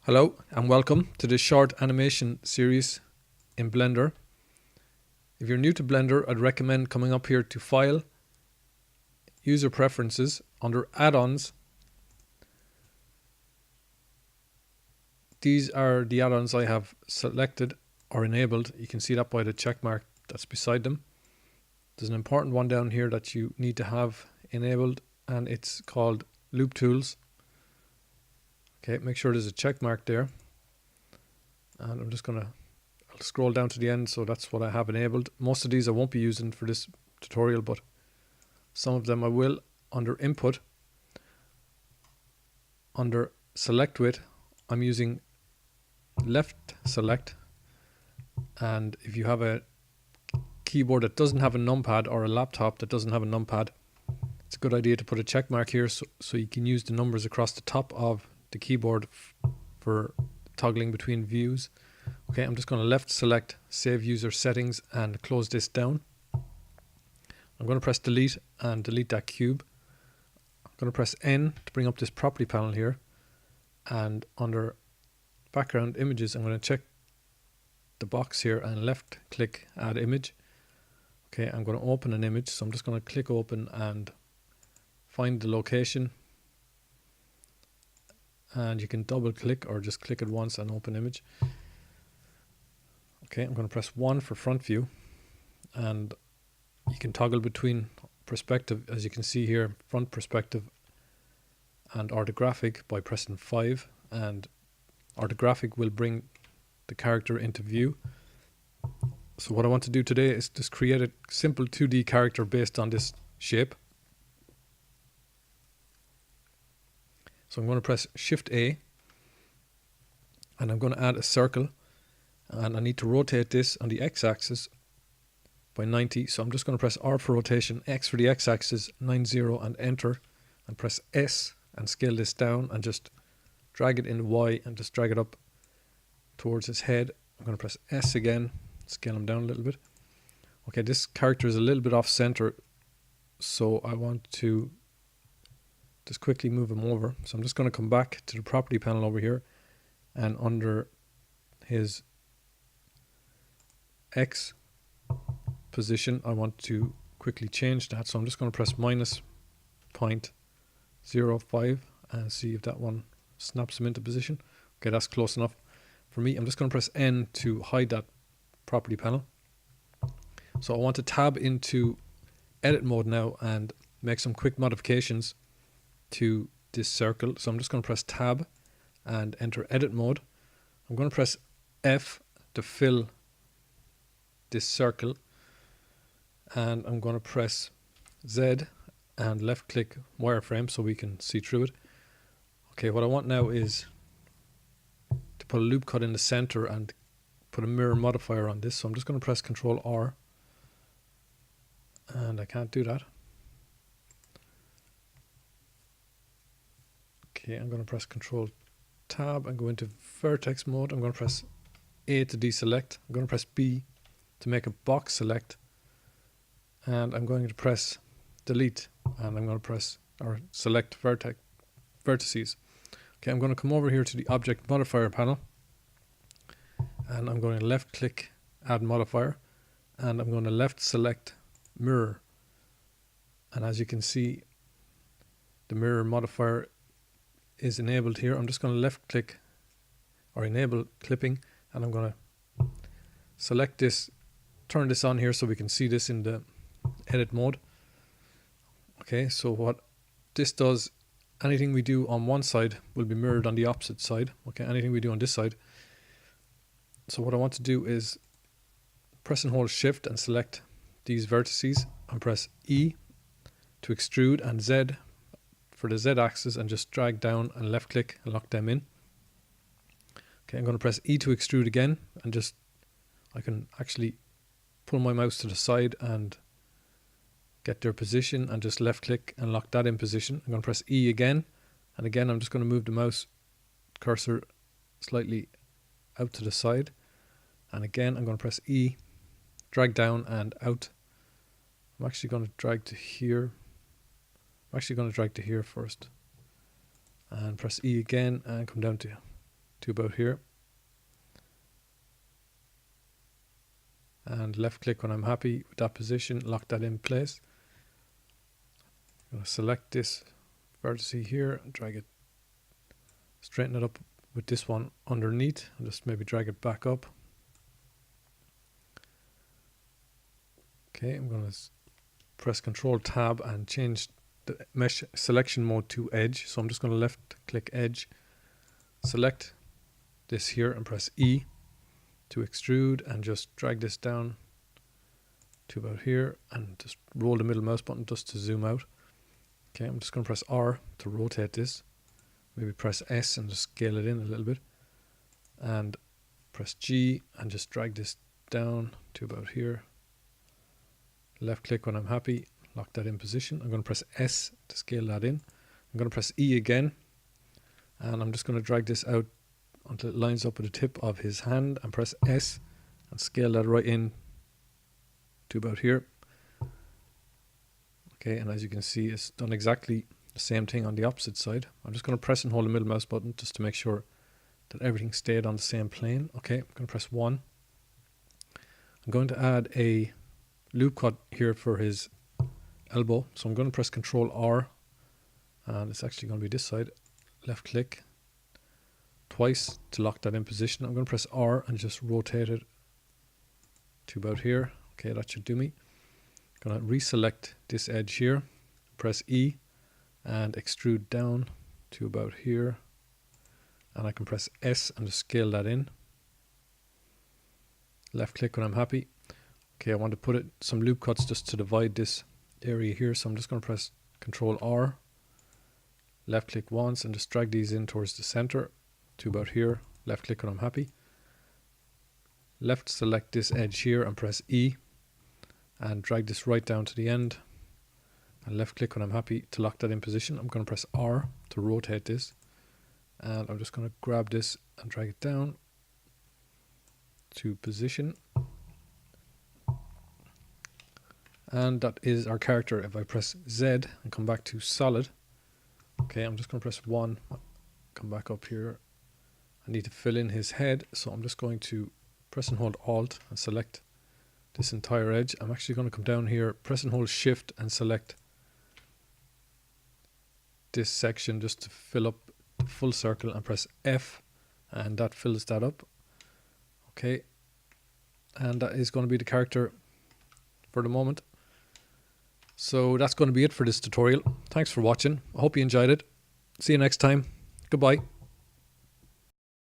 Hello and welcome to this short animation series in Blender. If you're new to Blender, I'd recommend coming up here to File, User Preferences, under Add-ons. These are the add-ons I have selected or enabled. You can see that by the check mark that's beside them. There's an important one down here that you need to have enabled, and it's called Loop Tools. Okay, make sure there's a check mark there. And I'm just going to scroll down to the end, so that's what I have enabled. Most of these I won't be using for this tutorial, but some of them I will. Under Input, under Select With, I'm using left select, and if you have a keyboard that doesn't have a numpad or a laptop that doesn't have a numpad, it's a good idea to put a check mark here so you can use the numbers across the top of the keyboard for toggling between views. Okay, I'm just going to left select, save user settings, and close this down. I'm going to press delete and delete that cube. I'm going to press N to bring up this property panel here, and under background images I'm going to check the box here and left click add image. Okay, I'm going to open an image, so I'm just going to click open and find the location, and you can double click or just click it once and open image. Okay, I'm going to press 1 for front view, and you can toggle between perspective, as you can see here, front perspective and orthographic by pressing 5, and orthographic will bring the character into view. So what I want to do today is just create a simple 2D character based on this shape. So I'm going to press Shift A, and I'm going to add a circle, and I need to rotate this on the x-axis by 90. So I'm just going to press R for rotation, X for the x-axis, 90, and enter, and press S and scale this down and just drag it in Y and just drag it up towards his head. I'm going to press S again, scale him down a little bit. Okay, this character is a little bit off center, so I want to just quickly move him over. So I'm just going to come back to the property panel over here, and under his X position I want to quickly change that. So I'm just going to press minus 0.05 and see if that one snaps him into position. Okay, that's close enough for me. I'm just going to press N to hide that property panel. So I want to tab into edit mode now and make some quick modifications to this circle. So I'm just going to press tab and enter edit mode. I'm going to press F to fill this circle, and I'm going to press Z and left click wireframe so we can see through it. Okay, what I want now is to put a loop cut in the center and put a mirror modifier on this. So I'm just going to press Ctrl R, and I can't do that. Okay, I'm going to press Ctrl Tab and go into vertex mode. I'm going to press A to deselect. I'm going to press B to make a box select, and I'm going to press delete, and I'm going to press or select vertices. Okay, I'm going to come over here to the object modifier panel, and I'm going to left click add modifier, and I'm going to left select mirror, and as you can see the mirror modifier is enabled here. I'm just going to left click or enable clipping, and I'm going to select this, turn this on here so we can see this in the edit mode. Okay, so what this does, anything we do on one side will be mirrored on the opposite side. Okay, anything we do on this side. So what I want to do is press and hold Shift and select these vertices, and press E to extrude and Z for the Z axis, and just drag down and left click and lock them in. Okay, I'm going to press E to extrude again, and just I can actually pull my mouse to the side and get their position, and just left click and lock that in position. I'm going to press E again, and again I'm just going to move the mouse cursor slightly out to the side, and again I'm going to press E, drag down and out. I'm actually going to drag to here. I'm actually going to drag to here first, and press E again and come down to to about here. And left click when I'm happy with that position, lock that in place. I'm going to select this vertex here and drag it, straighten it up with this one underneath, and just maybe drag it back up. Okay, I'm going to press Control Tab and change the mesh selection mode to edge. So I'm just going to left click edge, select this here and press E to extrude, and just drag this down to about here and just roll the middle mouse button just to zoom out. Okay, I'm just going to press R to rotate this. Maybe press S and just scale it in a little bit. And press G and just drag this down to about here. Left click when I'm happy, lock that in position. I'm going to press S to scale that in. I'm going to press E again. And I'm just going to drag this out until it lines up with the tip of his hand, and press S and scale that right in to about here. Okay, and as you can see, it's done exactly the same thing on the opposite side. I'm just going to press and hold the middle mouse button just to make sure that everything stayed on the same plane. Okay, I'm going to press 1. I'm going to add a loop cut here for his elbow. So I'm going to press Control R, and it's actually going to be this side. Left click twice to lock that in position. I'm going to press R and just rotate it to about here. Okay, that should do me. I'm going to reselect this edge here, press E and extrude down to about here, and I can press S and just scale that in. Left click when I'm happy. Okay, I want to put it some loop cuts just to divide this area here, so I'm just going to press Control R, left click once and just drag these in towards the center to about here. Left click when I'm happy. Left select this edge here and press E and drag this right down to the end, and left click when I'm happy to lock that in position. I'm going to press R to rotate this, and I'm just going to grab this and drag it down to position. And that is our character. If I press Z and come back to solid, okay, I'm just going to press 1, come back up here. I need to fill in his head, so I'm just going to press and hold Alt and select this entire edge. I'm actually going to come down here, press and hold Shift and select this section just to fill up the full circle, and press F, and that fills that up. Okay, and that is going to be the character for the moment. So that's going to be it for this tutorial. Thanks for watching. I hope you enjoyed it. See you next time. Goodbye.